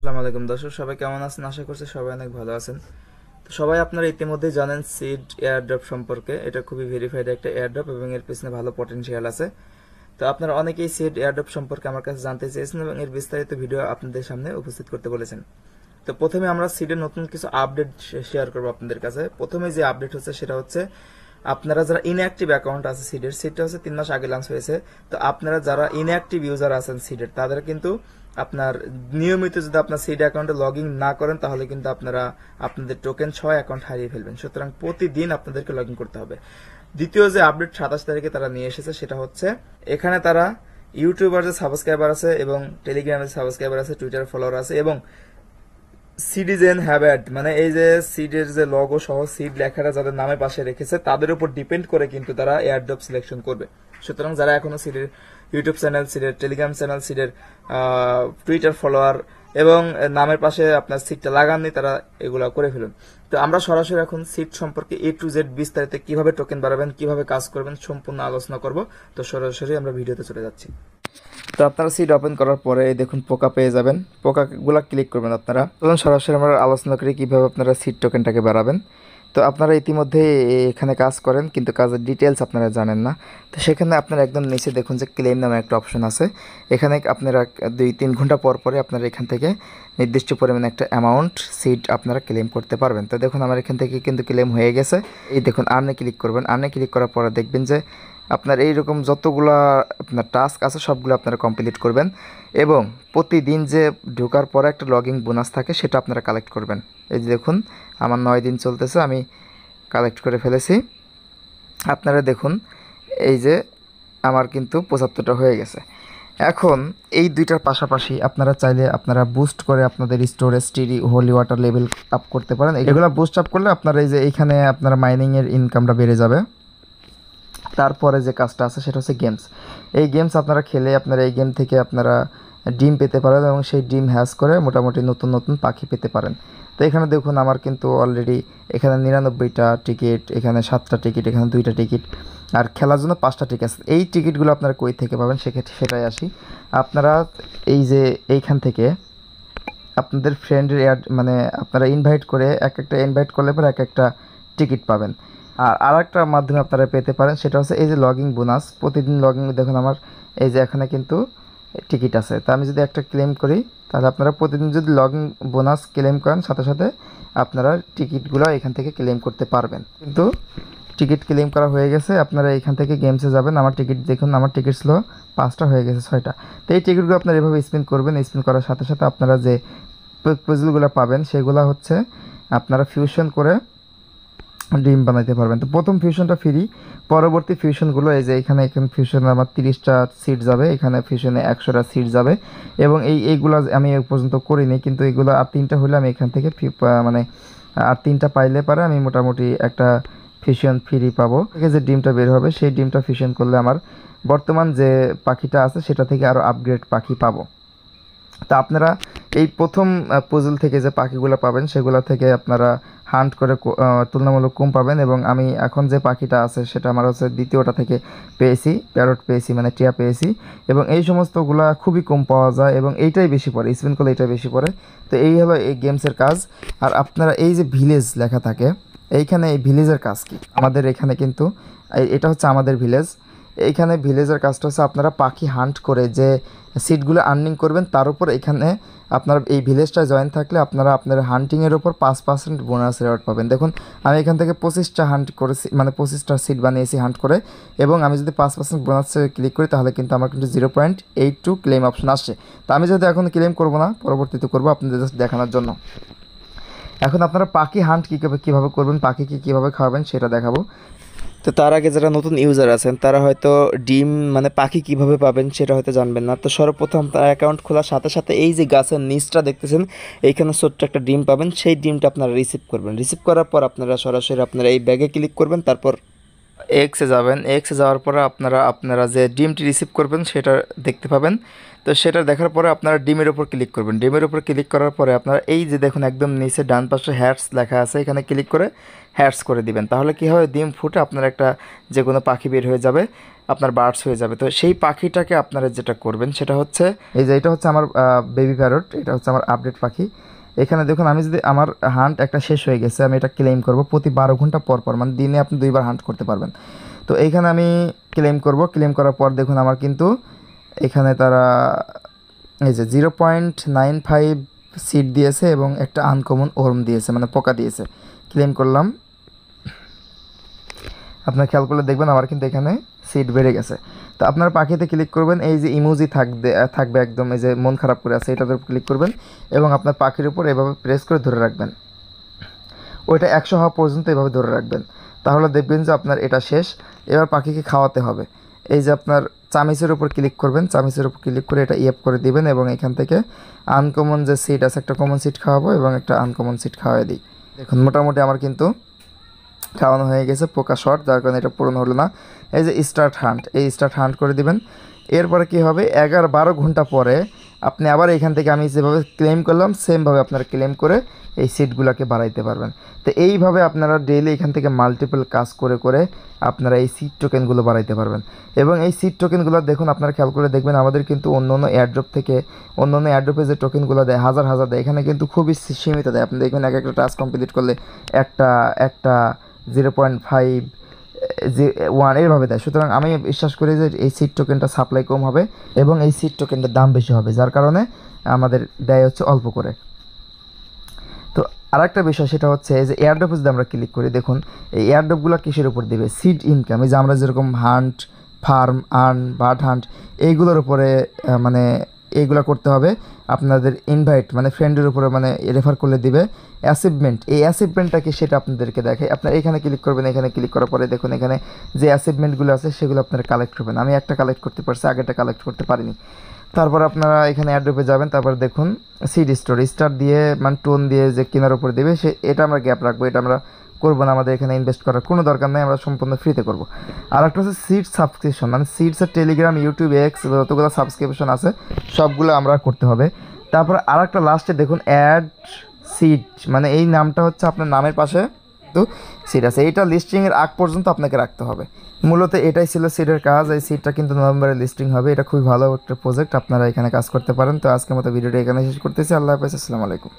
আসসালামু আলাইকুম দর্শক, সবাই কেমন আছেন? আশা করছি সবাই অনেক ভালো আছেন। তো সবাই আপনারা ইতিমধ্যেই জানেন সিড এয়ারড্রপ সম্পর্কে। এটা খুবই ভেরিফাইড একটা এয়ারড্রপ এবং এর পিছনে ভালো পটেনশিয়াল আছে। তো আপনারা অনেকেই সিড এয়ারড্রপ সম্পর্কে আমার কাছে জানতে চেয়েছেন এবং এর বিস্তারিত ভিডিও আপনাদের সামনে উপস্থিত করতে বলেছেন। তো প্রথমে আমরা সিডের নতুন কিছু আপডেট শেয়ার করবো আপনাদের কাছে। প্রথমে যে আপডেট হচ্ছে সেটা হচ্ছে আপনারা যারা ইনঅ্যাক্টিভ অ্যাকাউন্ট আছে সিডের, সিডটা হচ্ছে 3 মাস আগে লঞ্চ হয়েছে। তো আপনারা যারা ইনঅ্যাক্টিভ ইউজার আছেন সিডের, তাদের কিন্তু আপনার নিয়মিত যদি আপনার সিড অ্যাকাউন্টে লগ ইন না করেন তাহলে কিন্তু আপনারা আপনাদের টোকেন 6 অ্যাকাউন্ট হারিয়ে ফেলবেন। সুতরাং প্রতিদিন আপনাদেরকে লগ ইন করতে হবে। দ্বিতীয় যে আপডেট 27 তারিখে তারা নিয়ে এসেছে সেটা হচ্ছে এখানে তারা ইউটিউবার যে সাবস্ক্রাইবার আছে এবং টেলিগ্রামের সাবস্ক্রাইবার আছে, টুইটার ফলোয়ার আছে এবং সিটিজেন হ্যাবিট মানে এই যে সিডের যে লগো সহ সিড লেখাটা যাদের নামে পাশে রেখেছে তাদের উপর ডিপেন্ড করে কিন্তু তারা এয়ারড্রপ সিলেকশন করবে। সুতরাং যারা এখনো সিডের ইউটিউব চ্যানেল, সিডের টেলিগ্রাম চ্যানেল, সিডের টুইটার ফলোয়ার এবং নামের পাশে আপনার সিটটা লাগাননি তারা এগুলা করে ফেলুন। তো আমরা সরাসরি এখন সিট সম্পর্কে A to Z বিস্তারিত কিভাবে টোকেন বাড়াবেন, কিভাবে কাজ করবেন সম্পূর্ণ আলোচনা করব। তো সরাসরি আমরা ভিডিওতে চলে যাচ্ছি। তো আপনারা সিড ওপেন করার পরে দেখুন পোকা পেয়ে যাবেন, পোকাগুলা ক্লিক করবেন আপনারা। তখন সরাসরি আমরা আলোচনা করি কিভাবে আপনারা সিড টোকেনটাকে বাড়াবেন। তো আপনারা ইতিমধ্যে এখানে কাজ করেন কিন্তু কাজের ডিটেলস আপনারা জানেন না। তো সেখানে আপনারা একদম নিচে দেখুন যে ক্লেম নামে একটা অপশন আছে। এখানে আপনারা 2-3 ঘন্টা পর পরে আপনারা এখান থেকে নির্দিষ্ট পরিমাণে একটা অ্যামাউন্ট সিড আপনারা ক্লেম করতে পারবেন। তো দেখুন আমার এখান থেকে কিন্তু ক্লেম হয়ে গেছে। এই দেখুন আর্নে ক্লিক করবেন। আর্নে ক্লিক করার পরে দেখবেন যে আপনার এইরকম যতগুলা আপনার টাস্ক আছে সবগুলো আপনারা কমপ্লিট করবেন এবং প্রতিদিন যে ঢোকার পরে একটা লগিং বোনাস থাকে সেটা আপনারা কালেক্ট করবেন। এই যে দেখুন আমার 9 দিন চলতেছে, আমি কালেক্ট করে ফেলেছি। আপনারা দেখুন এই যে আমার কিন্তু 75টা হয়ে গেছে। এখন এই দুইটার পাশাপাশি আপনারা চাইলে আপনারা বুস্ট করে আপনাদের স্টোরেজ টিডি হোলি ওয়াটার লেভেল আপ করতে পারেন। এগুলো বুস্ট আপ করলে আপনারা এই যে এইখানে আপনারা মাইনিংয়ের ইনকামটা বেড়ে যাবে। তারপরে যে কাজটা আছে সেটা হচ্ছে গেমস। এই গেমস আপনারা খেলে আপনারা এই গেম থেকে আপনারা ডিম পেতে পারেন এবং সেই ডিম হ্যাচ করে মোটামুটি নতুন নতুন পাখি পেতে পারেন। তো এখানে দেখুন আমার কিন্তু অলরেডি এখানে 99টা টিকিট, এখানে 7টা টিকিট, এখানে 2টা টিকিট আর খেলার জন্য 5টা টিকিট আছে। এই টিকিটগুলো আপনারা কই থেকে পাবেন সেক্ষেত্রে সেটাই আসি। আপনারা এই যে এইখান থেকে আপনাদের ফ্রেন্ডের মানে আপনারা ইনভাইট করে একটা ইনভাইট করলে পরে একটা টিকিট পাবেন। আর আরেকটা মাধ্যমে আপনারা পেতে পারেন সেটা হচ্ছে এই যে লগিং বোনাস। প্রতিদিন লগিং দেখুন আমার এই যে এখানে কিন্তু টিকিট আছে। তো আমি যদি একটা ক্লেম করি তাহলে আপনারা প্রতিদিন যদি লগিং বোনাস ক্লেম করেন সাথে সাথে আপনারা টিকিটগুলো এখান থেকে ক্লেম করতে পারবেন। কিন্তু টিকিট ক্লেম করা হয়ে গেছে, আপনারা এখান থেকে গেমসে যাবেন। আমার টিকিট দেখুন, আমার টিকিট ছিল 5টা হয়ে গেছে 6টা। তো এই টিকিটগুলো আপনারা এভাবে স্পিন করবেন। স্পিন করার সাথে সাথে আপনারা যে পজলগুলো পাবেন সেগুলো হচ্ছে আপনারা ফিউশন করে ডিম বানাইতে পারবেন। তো প্রথম ফিউশনটা ফ্রি, পরবর্তী ফিউশনগুলো এই যে এখানে ফিউশনে আমার 30টা সিট যাবে, এখানে ফিউশনে 100টা সিট যাবে এবং এইগুলো আমি এ পর্যন্ত করিনি কিন্তু এগুলো আর 3টা হলে আমি এখান থেকে মানে আর 3টা পাইলে পারে আমি মোটামুটি একটা ফিউশন ফ্রি পাবো। থেকে যে ডিমটা বের হবে সেই ডিমটা ফিউশন করলে আমার বর্তমান যে পাখিটা আছে সেটা থেকে আরও আপগ্রেড পাখি পাবো। তা আপনারা এই প্রথম পজল থেকে যে পাখিগুলো পাবেন সেগুলো থেকে আপনারা হান্ট করে তুলনামূলক কম পাবেন এবং আমি এখন যে পাখিটা আছে সেটা আমার হচ্ছে দ্বিতীয়টা থেকে পেয়েছি, প্যারট পেয়েছি মানে টিয়া পেয়েছি এবং এই সমস্তগুলা খুবই কম পাওয়া যায় এবং এইটাই বেশি পড়ে, স্পিন করলে এইটাই বেশি পড়ে। তো এই হলো এই গেমসের কাজ। আর আপনারা এই যে ভিলেজ লেখা থাকে এইখানে, এই ভিলেজের কাজ কি আমাদের এখানে কিন্তু এটা হচ্ছে আমাদের ভিলেজ। এইখানে ভিলেজের কাজটা হচ্ছে আপনারা পাখি হান্ট করে যে সিটগুলো আর্নিং করবেন তার উপর এখানে আপনার এই ভিলেজটা জয়েন থাকলে আপনারা আপনার হান্টিংয়ের উপর 5% বোনাস রেওয়ার্ড পাবেন। দেখুন আমি এখান থেকে 25টা হান্ট করেছি, মানে 25টা সিট বানিয়েছি হান্ট করে এবং আমি যদি 5% বোনাসে ক্লিক করি তাহলে কিন্তু আমার কিন্তু 0.82 ক্লেম অপশন আসছে। তো আমি যদি এখন ক্লেম করবো না, পরবর্তীতে করবো আপনাদের জাস্ট দেখানোর জন্য। এখন আপনারা পাখি হান্ট কীভাবে করবেন, পাখিকে কীভাবে খাওয়াবেন সেটা দেখাবো। তো তার আগে যারা নতুন ইউজার আছেন তারা হয়তো ডিম মানে পাখি কিভাবে পাবেন সেটা হয়তো জানবেন না। তো সর্বপ্রথম তার অ্যাকাউন্ট খোলার সাথে সাথে এই যে গাছের নিচটা দেখতেছেন এইখানে ছোট্ট একটা ডিম পাবেন, সেই ডিমটা আপনারা রিসিভ করবেন। রিসিভ করার পর আপনারা সরাসরি আপনারা এই ব্যাগে ক্লিক করবেন, তারপর এক্সে যাবেন। এক্সে যাওয়ার পরে আপনারা যে ডিমটি রিসিভ করবেন সেটা দেখতে পাবেন। তো সেটা দেখার পরে আপনারা ডিমের উপর ক্লিক করবেন। ডিমের উপর ক্লিক করার পরে আপনারা এই যে দেখুন একদম নিচে ডান পাশে হ্যাটস লেখা আছে, এখানে ক্লিক করে হ্যাটস করে দিবেন। তাহলে কি হবে, ডিম ফুটে আপনার একটা যে কোনো পাখি বের হয়ে যাবে, আপনার বার্ডস হয়ে যাবে। তো সেই পাখিটাকে আপনারা যেটা করবেন সেটা হচ্ছে এই যে এটা হচ্ছে আমার বেবি প্যারট, এটা হচ্ছে আমার আপডেট পাখি। এখানে দেখুন আমি যদি আমার হান্ট একটা শেষ হয়ে গেছে, আমি এটা ক্লেম করব প্রতি 12 ঘন্টা পর পর, মানে দিনে আপনি 2বার হান্ট করতে পারবেন। তো এইখানে আমি ক্লেম করব। ক্লেম করার পর দেখুন আমার কিন্তু এখানে তারা এই যে 0.95 সিট দিয়েছে এবং একটা আনকমন ওর্ম দিয়েছে, মানে পোকা দিয়েছে। ক্লেম করলাম, আপনার খেয়াল করলে দেখবেন আমার কিন্তু এখানে সিট বেড়ে গেছে। তো আপনার পাখিতে ক্লিক করবেন, এই যে ইমোজি থাকবে একদম এই যে মন খারাপ করে আছে, এটাতে ক্লিক করবেন এবং আপনার পাখির উপর এভাবে প্রেস করে ধরে রাখবেন। ওইটা 100 হওয়া পর্যন্ত এভাবে ধরে রাখবেন, তাহলে দেখবেন যে আপনার এটা শেষ। এবার পাখিকে খাওয়াতে হবে। এই যে আপনার চামিচের উপর ক্লিক করবেন, চামিচের উপর ক্লিক করে এটা ইয়েপ করে দিবেন এবং এখান থেকে আনকমন যে সিট আছে, একটা কমন সিট খাওয়াবো এবং একটা আনকমন সিট খাওয়াই দিই। দেখুন মোটামুটি আমার কিন্তু খাওয়ানো হয়ে গেছে, পোকা শর্ট, যার কারণে এটা পূরণ হলো না। এই যে স্টার্ট হান্ট, এই স্টার্ট হান্ট করে দিবেন। এরপরে কি হবে, 11-12 ঘন্টা পরে আপনি আবার এখান থেকে আমি যেভাবে ক্লেম করলাম সেমভাবে আপনারা ক্লেম করে এই সিটগুলোকে বাড়াইতে পারবেন। তো এইভাবে আপনারা ডেইলি এখান থেকে মাল্টিপল কাজ করে করে আপনারা এই সিট টোকেনগুলো বাড়াইতে পারবেন। এবং এই সিট টোকেনগুলো দেখুন আপনারা খেয়াল করে দেখবেন, আমাদের কিন্তু অন্য অন্য এয়ারড্রপ থেকে অন্য অন্য এয়ারড্রপে যে টোকেনগুলো দেয় হাজার হাজার দেয়, এখানে কিন্তু খুবই সীমিত দেয়। আপনি দেখবেন এক একটা টাস্ক কমপ্লিট করলে একটা 0.5 1 এইভাবে দেয়। সুতরাং আমি বিশ্বাস করি যে এই সিট টোকেনটা সাপ্লাই কম হবে এবং এই সিট টোকেনটার দাম বেশি হবে, যার কারণে আমাদের দেয় হচ্ছে অল্প করে। তো আরেকটা বিষয় সেটা হচ্ছে এই যে এয়ারড্রপে যদি আমরা ক্লিক করি, দেখুন এই এয়ারড্রপগুলো কিসের উপর দেবে, সিড ইনকাম। এই যে আমরা যেরকম hunt, farm, earn, bird hunt এইগুলোর উপরে মানে এইগুলো করতে হবে। আপনাদের ইনভাইট মানে ফ্রেন্ডের উপরে মানে রেফার করলে দিবে। অ্যাচিভমেন্ট, এই অ্যাচিভমেন্টটাকে সেটা আপনাদেরকে দেখায়। আপনার এখানে ক্লিক করবেন, এখানে ক্লিক করার পরে দেখুন এখানে যে অ্যাচিভমেন্টগুলো আছে সেগুলো আপনারা কালেক্ট করবেন। আমি একটা কালেক্ট করতে পারছি, আগেরটা কালেক্ট করতে পারিনি। তারপর আপনারা এখানে অ্যাড্রপে যাবেন, তারপর দেখুন সিড স্টার দিয়ে মানে টোন দিয়ে যে কেনার উপর দেবে সে, এটা আমরা গ্যাপ রাখবো, এটা আমরা করবো না, আমাদের এখানে ইনভেস্ট করার কোনো দরকার নেই, আমরা সম্পূর্ণ ফ্রিতে করবো। আর একটা হচ্ছে সিড সাবস্ক্রিপশন, মানে সিডসের টেলিগ্রাম, ইউটিউব, এক্স যতগুলো সাবস্ক্রিপশন আছে সবগুলো আমরা করতে হবে। তারপর আর একটা লাস্টে দেখুন অ্যাড সিড, মানে এই নামটা হচ্ছে আপনার নামের পাশে তো সিট আছে, এইটা লিস্টিংয়ের আগ পর্যন্ত আপনাকে রাখতে হবে। মূলত এটাই ছিল সিটের কাজ। এই সিটটা কিন্তু নভেম্বরে লিস্টিং হবে। এটা খুবই ভালো একটা প্রজেক্ট, আপনারা এখানে কাজ করতে পারেন। তো আজকের মতো ভিডিওটা এখানে শেষ করতেছি। আল্লাহ হাফেজ, আসসালামু আলাইকুম।